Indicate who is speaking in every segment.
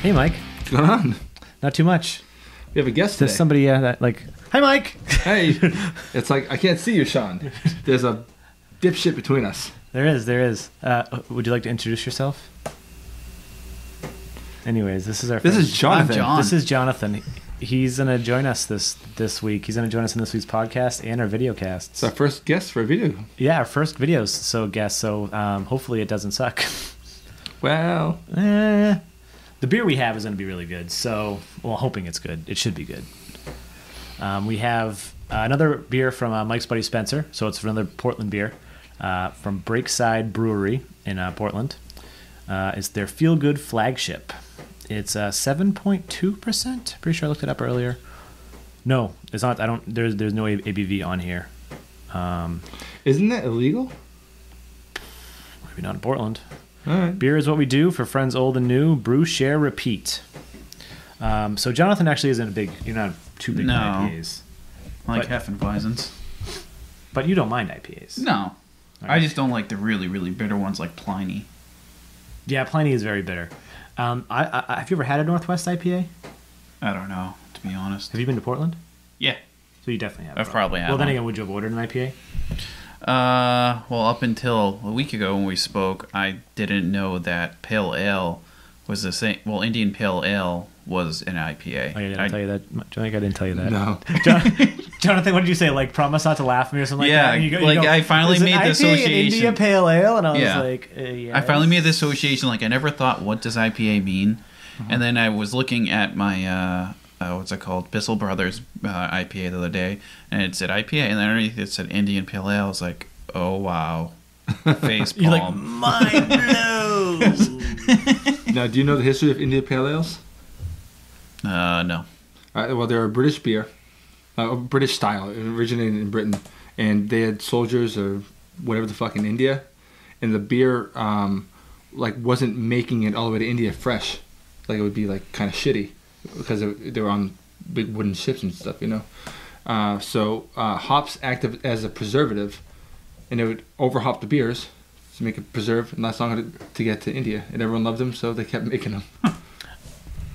Speaker 1: Hey, Mike.
Speaker 2: What's going on?
Speaker 1: Not too much.
Speaker 2: We have a guest today.
Speaker 1: There's somebody that like, hi, Mike.
Speaker 2: Hey. It's like, I can't see you, Sean. There's a dipshit between us.
Speaker 1: There is. Would you like to introduce yourself? Anyways, this is
Speaker 2: Jonathan.
Speaker 1: This is Jonathan. He's going to join us this week. He's going to join us in this week's podcast and our video casts.
Speaker 2: It's our first guest for a video.
Speaker 1: Yeah, our first videos, so hopefully it doesn't suck.
Speaker 2: Well.
Speaker 1: The beer we have is going to be really good, so, well, hoping it's good. It should be good. We have another beer from Mike's buddy Spencer, so it's another Portland beer from Breakside Brewery in Portland. It's their Feel Good flagship. It's 7.2%. Pretty sure I looked it up earlier. No, it's not. There's no ABV on here.
Speaker 2: Isn't that illegal?
Speaker 1: Maybe not in Portland.
Speaker 2: All right.
Speaker 1: Beer is what we do for friends old and new. Brew, share, repeat. So Jonathan actually isn't you're not too big on IPAs.
Speaker 3: I like Hefeweizens.
Speaker 1: But you don't mind IPAs.
Speaker 3: No.
Speaker 1: Right.
Speaker 3: I just don't like the really, really bitter ones like Pliny.
Speaker 1: Yeah, Pliny is very bitter. Have you ever had a Northwest IPA?
Speaker 3: I don't know, to be honest.
Speaker 1: Have you been to Portland?
Speaker 3: Yeah.
Speaker 1: So you definitely have.
Speaker 3: I've probably had
Speaker 1: Well, then
Speaker 3: one.
Speaker 1: again, would you have ordered an IPA?
Speaker 3: Well, up until a week ago when we spoke, I didn't know that Pale Ale was the same. Well, Indian Pale Ale was an IPA.
Speaker 1: Oh, yeah, did I tell you that? Do you think I didn't tell you that?
Speaker 2: No.
Speaker 1: Jonathan, what did you say? Like, promise not to laugh at me or something like that?
Speaker 3: Yeah, I finally made the association.
Speaker 1: India Pale Ale? And I was
Speaker 3: Yeah.
Speaker 1: like, yes.
Speaker 3: I finally made the association. Like, I never thought, what does IPA mean? And then I was looking at my, what's it called? Bissell Brothers IPA the other day, and it said IPA, and then underneath it said Indian Pale Ale. I was like, oh, wow. Face palm.
Speaker 1: You're like, mind blown.
Speaker 2: Now, do you know the history of India Pale Ales?
Speaker 3: No.
Speaker 2: Well, they're a British beer. A British style. It originated in Britain. And they had soldiers or whatever the fuck in India. And the beer, wasn't making it all the way to India fresh. Like, it would be, kind of shitty. Because they were on big wooden ships and stuff, you know. So hops act as a preservative. And it would overhop the beers to make it preserve and last longer to get to India. And everyone loved them, so they kept making them.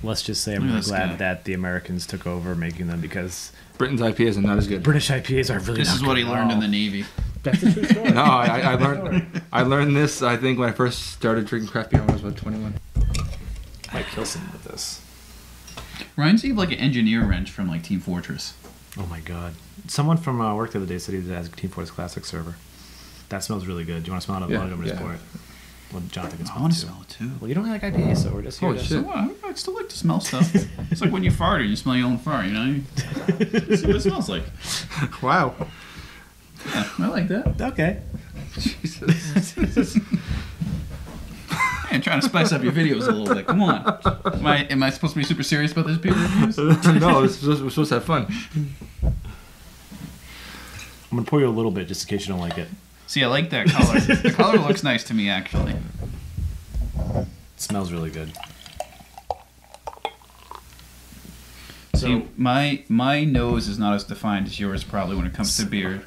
Speaker 1: Let's just say I'm really glad that the Americans took over making them because
Speaker 2: Britain's IPAs are not as good.
Speaker 1: British IPAs are really
Speaker 3: This
Speaker 1: not
Speaker 3: is what
Speaker 1: good
Speaker 3: he
Speaker 1: at
Speaker 3: learned in
Speaker 1: all.
Speaker 3: the Navy.
Speaker 1: That's a true story.
Speaker 2: No, I learned this, I think, when I first started drinking craft beer when I was about 21.
Speaker 1: Might kill someone with this.
Speaker 3: Reminds me of like an engineer wrench from like Team Fortress.
Speaker 1: Oh my god. Someone from work the other day said he has a Team Fortress Classic server. That smells really good. Do you want to smell it?
Speaker 2: Yeah,
Speaker 1: I'm just
Speaker 2: yeah.
Speaker 1: pour it. Well, Jonathan can smell
Speaker 3: I want
Speaker 1: it
Speaker 3: to
Speaker 1: too.
Speaker 3: smell it too.
Speaker 1: Well, you don't really like IPAs, so we're just here
Speaker 2: Holy
Speaker 1: to...
Speaker 2: shit.
Speaker 3: So what? I still like to smell stuff. It's like when you fart and you smell your own fart, you know? You see what it smells like.
Speaker 2: Wow.
Speaker 3: Yeah, I like that.
Speaker 1: Okay.
Speaker 2: Jesus.
Speaker 3: Man, trying to spice up your videos a little bit. Come on. Am I supposed to be super serious about this beer reviews?
Speaker 2: No, we're supposed to have fun.
Speaker 1: I'm going to pour you a little bit just in case you don't like it.
Speaker 3: See, I like that color. The color looks nice to me, actually.
Speaker 1: It smells really good.
Speaker 3: See, my nose is not as defined as yours probably when it comes to beer.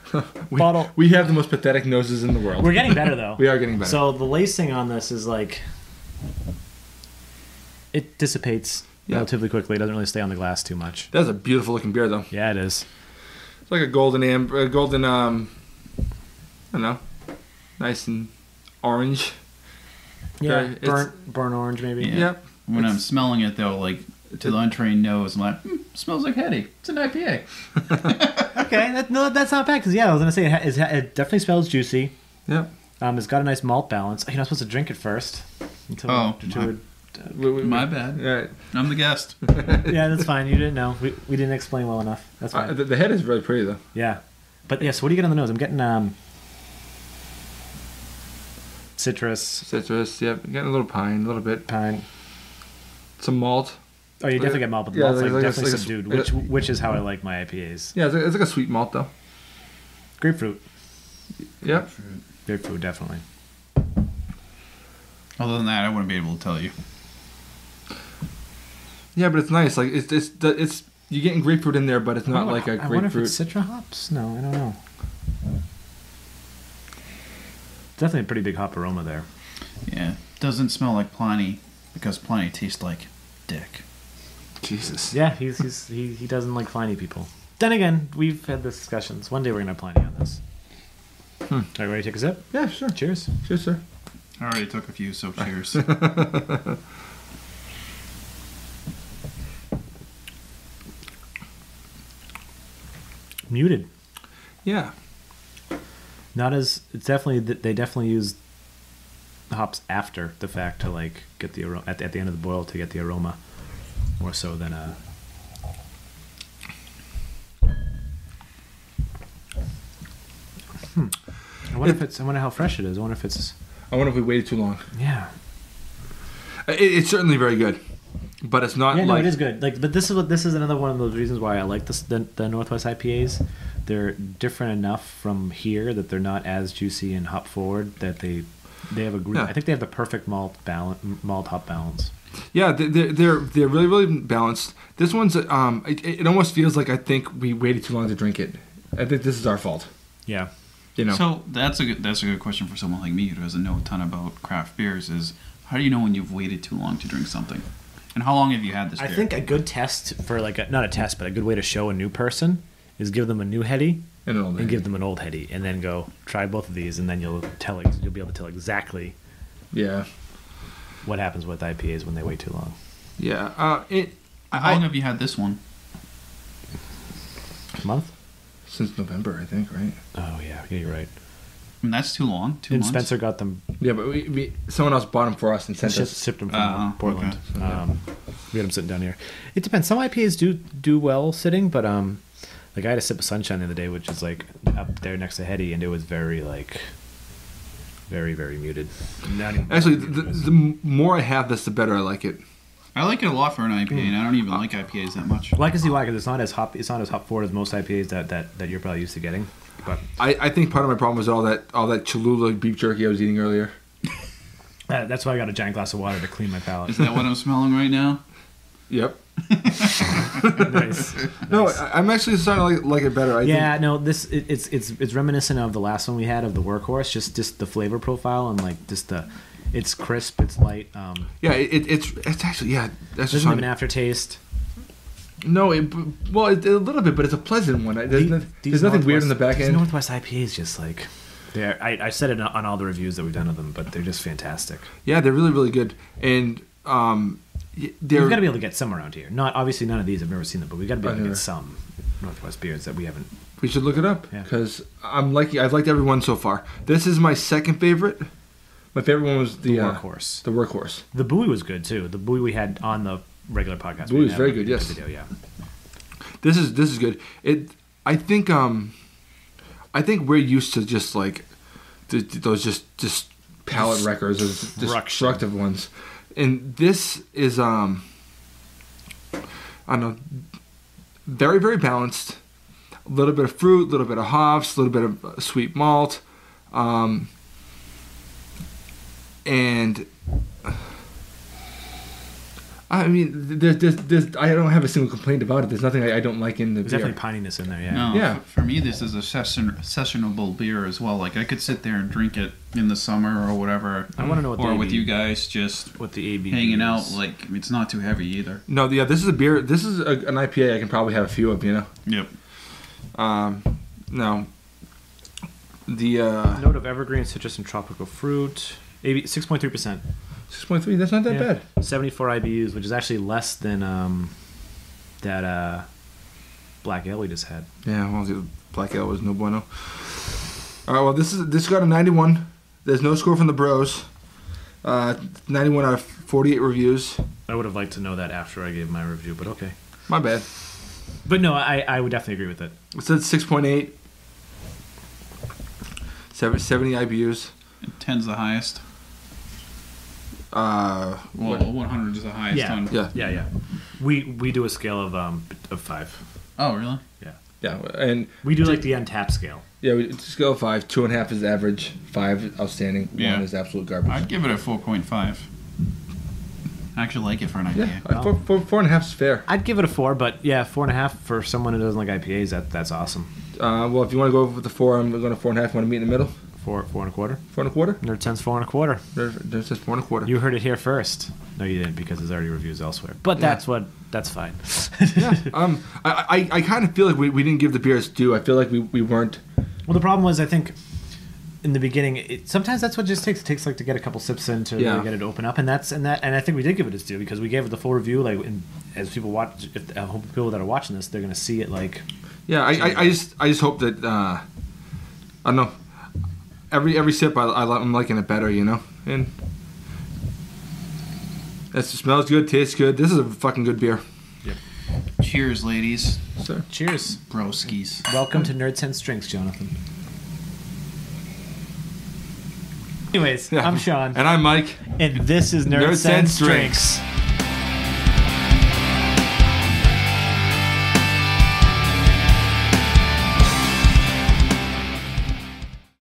Speaker 2: We have the most pathetic noses in the world.
Speaker 1: We're getting better, though.
Speaker 2: We are getting better.
Speaker 1: So the lacing on this is like... It dissipates relatively quickly. It doesn't really stay on the glass too much.
Speaker 2: That's a beautiful looking beer, though.
Speaker 1: Yeah, it is.
Speaker 2: It's like a golden I don't know, nice and orange.
Speaker 1: Yeah,
Speaker 2: Very-
Speaker 1: burnt orange maybe.
Speaker 3: Yeah.
Speaker 2: Yep.
Speaker 3: When I'm smelling it, though, like, to the untrained nose, I'm like, smells like heady. It's an IPA.
Speaker 1: Okay, that's not bad because I was gonna say it definitely smells juicy.
Speaker 2: Yep.
Speaker 1: It's got a nice malt balance. You're not supposed to drink it first.
Speaker 3: My bad.
Speaker 2: Right.
Speaker 3: I'm the guest.
Speaker 1: Yeah, that's fine. You didn't know. We didn't explain well enough. That's fine.
Speaker 2: The head is really pretty, though.
Speaker 1: Yeah, but yeah. So what do you get on the nose? I'm getting citrus,
Speaker 2: Citrus, yep. Getting a little pine, a little bit.
Speaker 1: pine.
Speaker 2: Some malt.
Speaker 1: Oh, you definitely get malt, but the
Speaker 2: Yeah,
Speaker 1: malt's
Speaker 2: like
Speaker 1: definitely
Speaker 2: a-
Speaker 1: subdued, which is how I like my IPAs.
Speaker 2: Yeah, it's like a sweet malt, though.
Speaker 1: Grapefruit.
Speaker 2: Yep.
Speaker 1: Grapefruit, definitely.
Speaker 3: Other than that, I wouldn't be able to tell you.
Speaker 2: Yeah, but it's nice. Like it's you're getting grapefruit in there, but it's not like a
Speaker 1: I wonder if
Speaker 2: grapefruit.
Speaker 1: it's citra hops. No, I don't know. Definitely a pretty big hop aroma there.
Speaker 3: Yeah. Doesn't smell like Pliny because Pliny tastes like dick.
Speaker 2: Jesus.
Speaker 1: Yeah, he doesn't like Pliny people. Then again, we've had this discussions. One day we're gonna have Pliny on this. Are you ready to take a sip?
Speaker 2: Yeah, sure.
Speaker 1: Cheers.
Speaker 2: Cheers, sir.
Speaker 3: I already took a few, so cheers.
Speaker 1: Muted.
Speaker 2: Yeah.
Speaker 1: Not as it's definitely they definitely use hops after the fact to like get the aroma at the end of the boil to get the aroma more so than I wonder how fresh it is. I wonder if
Speaker 2: we waited too long.
Speaker 1: yeah.
Speaker 2: It's certainly very good, but it's not
Speaker 1: Yeah, no,
Speaker 2: like
Speaker 1: it is good. Like, but this is another one of those reasons why I like the Northwest IPAs. They're different enough from here that they're not as juicy and hop forward. That they have a
Speaker 2: Yeah.
Speaker 1: I think they have the perfect malt hop balance.
Speaker 2: Yeah, they're really really balanced. This one's it almost feels like I think we waited too long to drink it. I think this is our fault.
Speaker 1: Yeah.
Speaker 2: You know.
Speaker 3: So that's a good question for someone like me who doesn't know a ton about craft beers. Is how do you know when you've waited too long to drink something? And how long have you had this beer?
Speaker 1: I think a good test for not a test, but a good way to show a new person is give them a new heady
Speaker 2: and
Speaker 1: give them an old heady, and then go try both of these, and then you'll be able to tell exactly
Speaker 2: Yeah.
Speaker 1: what happens with IPAs when they wait too long.
Speaker 2: Yeah.
Speaker 3: How long have you had this one?
Speaker 1: A month?
Speaker 2: Since November, I think, right?
Speaker 1: Oh yeah, you're right.
Speaker 3: I mean, that's too long. 2
Speaker 1: And
Speaker 3: months.
Speaker 1: Spencer got them.
Speaker 2: Yeah, but someone else bought them for us and sent us.
Speaker 1: Shipped them from Portland.
Speaker 3: okay.
Speaker 1: We had them sitting down here. It depends. Some IPAs do well sitting, but like I had a sip of Sunshine the other day, which is like up there next to Heady, and it was very very muted.
Speaker 2: Actually, the more I have this, the better I like it.
Speaker 3: I like it a lot for an IPA, and I don't even like IPAs that much.
Speaker 1: Well, I can see why, because it's not as hop forward as most IPAs that you're probably used to getting. But
Speaker 2: I think part of my problem was all that Cholula beef jerky I was eating earlier.
Speaker 1: that's why I got a giant glass of water to clean my palate.
Speaker 3: Is that what I'm smelling right now?
Speaker 2: Yep.
Speaker 1: Nice.
Speaker 2: No, I'm actually starting to like it better.
Speaker 1: It's reminiscent of the last one we had of the Workhorse, just the flavor profile and like just it's crisp, it's light.
Speaker 2: Yeah, it's actually that's
Speaker 1: doesn't have an aftertaste.
Speaker 2: No, a little bit, but it's a pleasant one. There's nothing weird in the back end.
Speaker 1: Northwest IPAs just like I said it on all the reviews that we've done of them, but they're just fantastic.
Speaker 2: Yeah, they're really really good, and
Speaker 1: we've got to be able to get some around here. Obviously none of these I've never seen them, but we've got to be able to get some Northwest beers that we haven't.
Speaker 2: We should look it up because I've liked every one so far. This is my second favorite. My favorite one was the
Speaker 1: Workhorse.
Speaker 2: The Workhorse.
Speaker 1: The Buoy was good too. The Buoy we had on the regular podcast.
Speaker 2: Buoy was very good. Yes.
Speaker 1: Video, yeah.
Speaker 2: This is good. I think we're used to just like those just palate wreckers or destructive ones, and this is I don't know, very very balanced. A little bit of fruit, a little bit of hops, a little bit of sweet malt. And I mean, there's I don't have a single complaint about it. There's nothing I don't like in the beer.
Speaker 1: Definitely pininess in there, yeah.
Speaker 3: No,
Speaker 2: Yeah.
Speaker 3: For me, this is a sessionable beer as well. Like I could sit there and drink it in the summer or whatever.
Speaker 1: I want to know what
Speaker 3: or
Speaker 1: the
Speaker 3: with
Speaker 1: ABV
Speaker 3: you guys just
Speaker 1: what the ABV
Speaker 3: hanging out.
Speaker 1: is.
Speaker 3: Like it's not too heavy either.
Speaker 2: No, yeah, this is a beer. This is an IPA. I can probably have a few of, you know.
Speaker 3: Yep.
Speaker 2: No. The
Speaker 1: note of evergreen, citrus, and tropical fruit. 6.3%.
Speaker 2: 6.3. That's not that bad.
Speaker 1: 74 IBUs, which is actually less than that black ale we just had.
Speaker 2: Yeah, well, the black ale was no bueno. All right, well, this got a 91. There's no score from the bros. 91 out of 48 reviews.
Speaker 1: I would have liked to know that after I gave my review, but okay.
Speaker 2: My bad.
Speaker 1: But no, I would definitely agree with it.
Speaker 2: It said 6.8. 70 IBUs.
Speaker 3: 10's the highest.
Speaker 2: Well,
Speaker 3: 100 is the highest.
Speaker 1: Yeah. Yeah. We do a scale of 5.
Speaker 3: Oh, really?
Speaker 1: Yeah.
Speaker 2: Yeah, and
Speaker 1: We do like the untapped scale.
Speaker 2: yeah, scale of 5. 2.5 is average. 5 outstanding.
Speaker 3: Yeah.
Speaker 2: 1 is absolute garbage.
Speaker 3: I'd give it a 4.5. I actually like it for an IPA.
Speaker 2: Yeah, 4.5 is fair.
Speaker 1: I'd give it a 4, but yeah, 4.5 for someone who doesn't like IPAs. That's awesome.
Speaker 2: Well, if you want to go with the 4, I'm going to 4.5. Want to meet in the middle?
Speaker 1: 4 and a quarter.
Speaker 2: 4 and a quarter.
Speaker 1: Nerdsense 4 and a quarter.
Speaker 2: There's just 4 and a quarter.
Speaker 1: You heard it here first. No, you didn't, because there's already reviews elsewhere. But that's fine.
Speaker 2: Yeah. I kind of feel like we didn't give the beer its due. I feel like we weren't.
Speaker 1: Well, the problem was, I think, in the beginning, sometimes that's what it just takes. It takes like to get a couple sips in to really get it to open up, and I think we did give it its due because we gave it the full review. Like, as people watch, if I hope people that are watching this, they're going to see it. Like,
Speaker 2: yeah, I just hope that I don't know. Every sip, I'm liking it better, you know, and it smells good, tastes good. This is a fucking good beer.
Speaker 1: Yep.
Speaker 3: Cheers, ladies.
Speaker 2: Sir.
Speaker 1: Cheers,
Speaker 3: broskies.
Speaker 1: Welcome to Nerdsense Drinks, Jonathan. Anyways, I'm Sean.
Speaker 2: And I'm Mike.
Speaker 1: And this is Nerdsense Drinks.